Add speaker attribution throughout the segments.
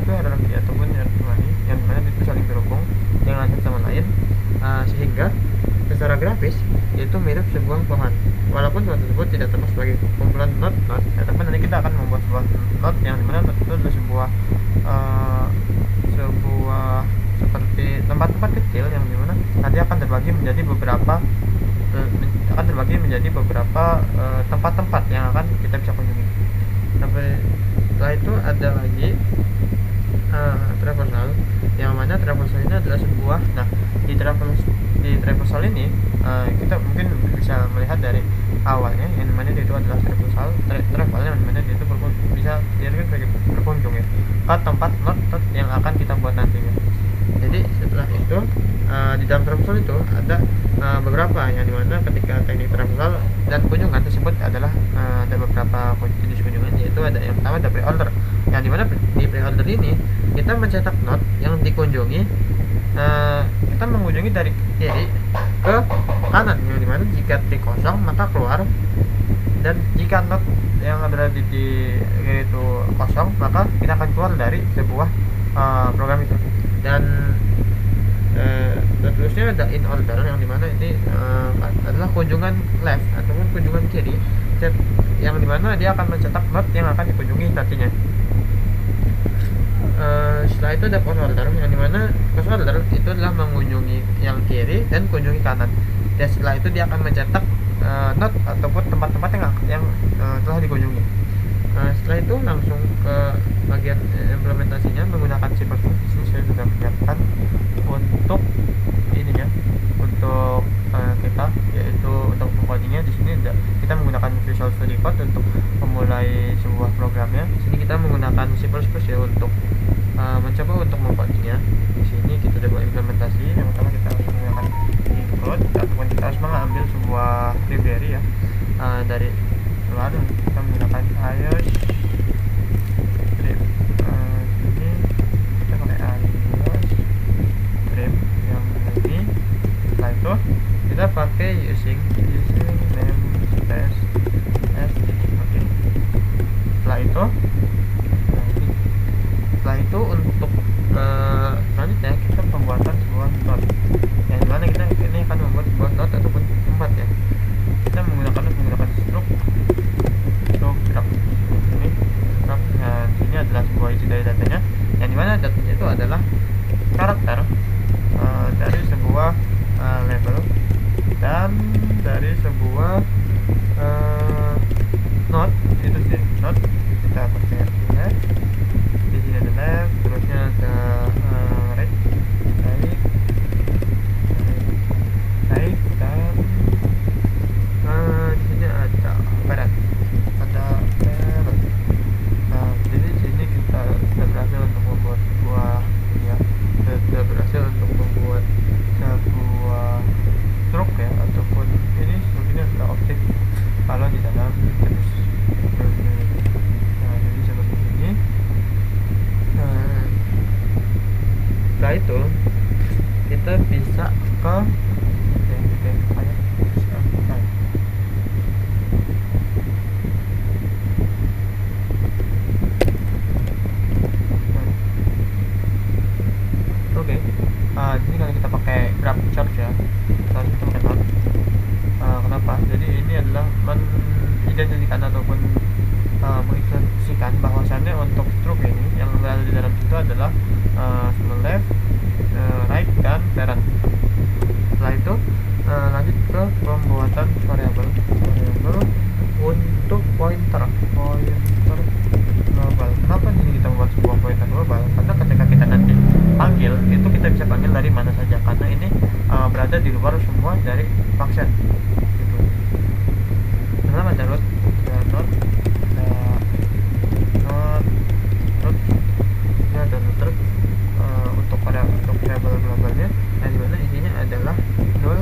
Speaker 1: itu hierarki ataupun hierarki yang dimana itu saling terhubung dengan satu sama lain, sehingga secara grafis itu mirip sebuah pohon. Walaupun pohon tersebut tidak termasuk sebagai kumpulan node-node, tapi nanti kita akan membuat sebuah node yang dimana node itu adalah sebuah seperti tempat-tempat kecil yang dimana nanti akan terbagi menjadi beberapa tempat-tempat yang akan kita bisa kunjungi. Setelah itu ada lagi traversal, yang mana traversal ini adalah sebuah, di traversal ini kita mungkin bisa melihat dari awalnya yang dimana itu adalah travel yang dimana itu bisa dijadikan sebagai berkunjung ya ke tempat node yang akan kita buat nantinya. Jadi setelah itu di dalam traversal itu ada beberapa yang dimana ketika teknik traversal dan kunjungan tersebut adalah ada beberapa jenis kunjungan, yaitu ada yang pertama ada pre-order, yang dimana di pre-order ini kita mencetak node yang dikunjungi, kita mengunjungi dari kiri ke kanan, yang dimana jika tree kosong maka keluar, dan jika node yang ada di kiri itu kosong maka kita akan keluar dari sebuah program itu. Dan terusnya ada in order, yang dimana ini adalah kunjungan left ataupun kunjungan kiri, yang dimana dia akan mencetak node yang akan dikunjungi nantinya. Setelah itu ada post order, yang dimana post order itu adalah mengunjungi yang kiri dan kunjungi kanan, dan setelah itu dia akan mencetak node ataupun tempat-tempat yang telah dikunjungi. Setelah itu langsung ke bagian implementasinya menggunakan C++. Di sini saya sudah menyiapkan untuk ininya, untuk kita, yaitu untuk mengcodingnya. Di sini kita menggunakan Visual Studio Code untuk memulai sebuah programnya. Di sini kita menggunakan C++ ya untuk mencoba untuk mengcodingnya. Di sini kita coba implementasi. Yang pertama kita harus menggunakan include, ataupun kita harus mengambil sebuah library ya dari luar. Kita menggunakan iOS trim. Ini kita pakai iOS trim yang ini. Setelah itu kita pakai using namespace st. Oke. Setelah itu untuk selanjutnya kita pembuatan sebuah node, yang dimana kita ini akan membuat sebuah node ataupun tempat ya. Kita menggunakan struct ini, dan ini adalah sebuah isi dari datanya, yang dimana datanya itu adalah karakter dari sebuah label dan dari sebuah node itu sendiri. Node kita pakai left, di sini ada left, terusnya ada right, dan di sini ada parent. Jadi di sini kita sudah berhasil untuk membuat sebuah truk ya, ataupun ini sebenarnya adalah objek kalau di dalam jenis. Jadi seperti ini. Setelah itu kita bisa ke ini kalau kita pakai graph chart ya, kita pakai node. Kenapa? Jadi ini adalah mengidentikan ataupun menginstruksikan bahwasannya untuk stroke ini yang berada di dalam situ adalah left, right, dan parent. Setelah itu lanjut ke pembuatan variabel untuk pointer global. Kenapa jadi kita membuat sebuah pointer global? Karena ketika kita nanti panggil itu kita bisa panggil dari mana saja, karena ini berada di luar semua dari function gitu. Pertama ada root, ini ada root untuk variabel globalnya, yang dimana isinya adalah null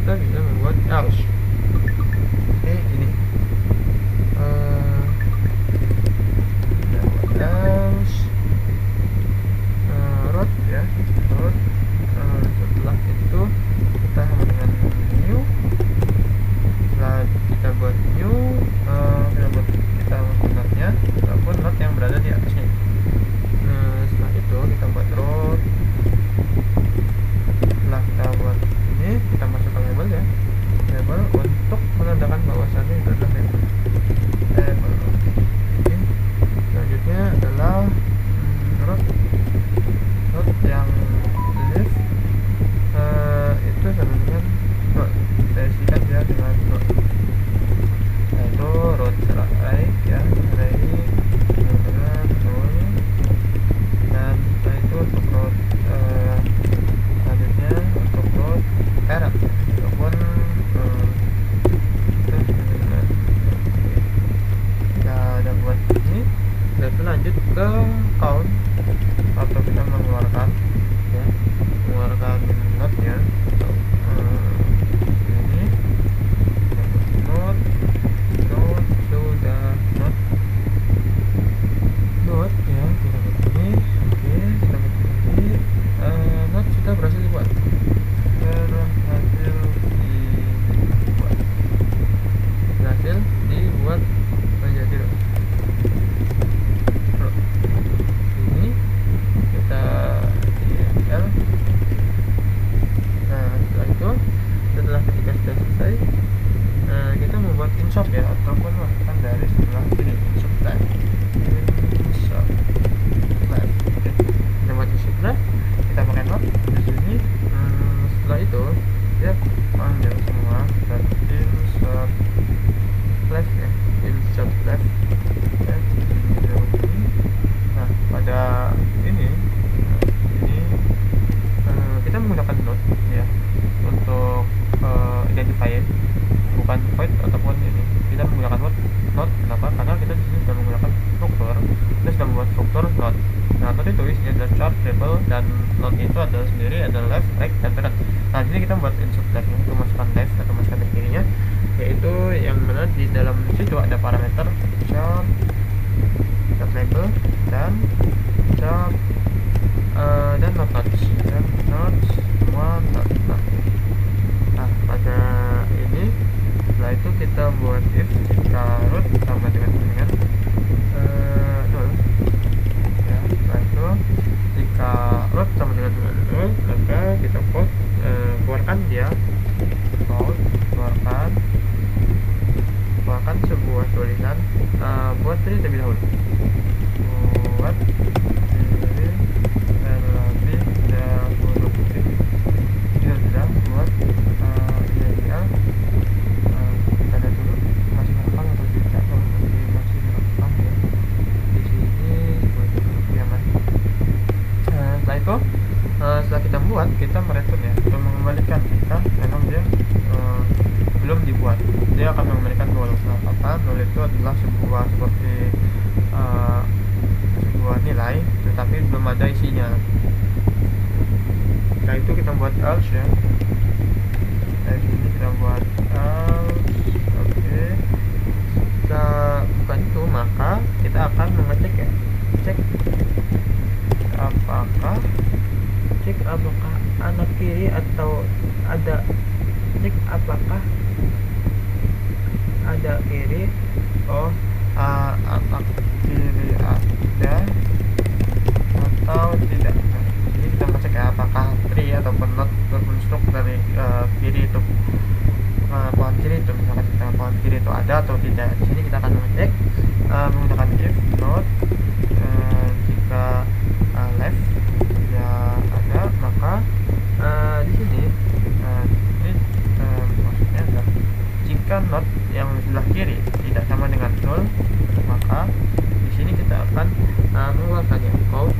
Speaker 1: kita bisa membuat else. Oke, ini else root ya, root. Setelah itu kita sama dengan new. Setelah kita buat new, kita masuk node-nya ataupun node yang berada di atasnya. Setelah itu kita buat root. Setelah kita buat ini, kita masuk ke label ya, label untuk menandakan bahwasannya itu adalah label. Oke. Selanjutnya adalah root yang left, itu sama dengan root. Kita isikan dia dengan root. Nah itu root right ya, right dengan null. Dan setelah itu untuk root selanjutnya untuk root parent ataupun kita udah buat ini. Setelah itu lanjut ke count atau kita mengeluarkan ya, mengeluarkan node-nya atau ini node sudah node ya, kita buat ini. Oke, kita buat ini. Node sudah berhasil dibuat, berhasil dibuat menjadi root. Ini kita L. Nah setelah itu, setelah ketika sudah selesai, kita membuat insert ya, ataupun masukkan dari sebelah sini, insert left. Oke, kita buat insert left, kita pakai node di sini. Setelah itu dia panggil semua dan insert left ya, insert left. Nah pada ini kita menggunakan node ya untuk identifying, bukan void ataupun ini. Kita menggunakan node. Kenapa? Karena kita di sini sudah menggunakan struktur. Kita sudah membuat struktur node. Nah node itu isinya adalah chart, label, dan node itu adalah sendiri adalah left, right, dan parent. Nah di sini kita membuat insert left untuk masukkan left atau masukkan ke kirinya, yaitu yang mana di dalam situ ada parameter chart, label, dan chart, dan nodes semua nodes. Nah pada ini, setelah itu kita buat if jika root sama dengan null ya. Setelah itu jika root sama dengan null, maka kita keluarkan dia, keluarkan sebuah tulisan buat ini terlebih dahulu, buat ini terlebih dahulu. Kita sudah buat ini ya. Kita lihat dulu masih merekam atau tidak. Masih merekam ya. Di sini ya mas. Setelah itu, setelah kita buat, kita mereturn ya, untuk mengembalikan jika memang dia belum dibuat. Dia akan mengembalikan null. Apa? Null itu adalah sebuah seperti sebuah nilai, tetapi belum ada isinya. Setelah itu kita buat else ya. Dari sini kita buat else. Oke. Jika bukan itu, maka kita akan mengecek ya, cek apakah anak kiri atau ada, cek apakah ada kiri. Anak kiri ada atau tidak. Nah, jadi kita ngecek ya, apakah tree ataupun not berbentuk dari kiri itu, pohon kiri itu, misalkan kita pohon kiri itu ada atau tidak. Di sini kita akan mengecek menggunakan if not. Jika left ya ada, maka di sini ini maksudnya adalah jika not yang sebelah kiri tidak sama dengan null, maka di sini kita akan mengeluarkannya code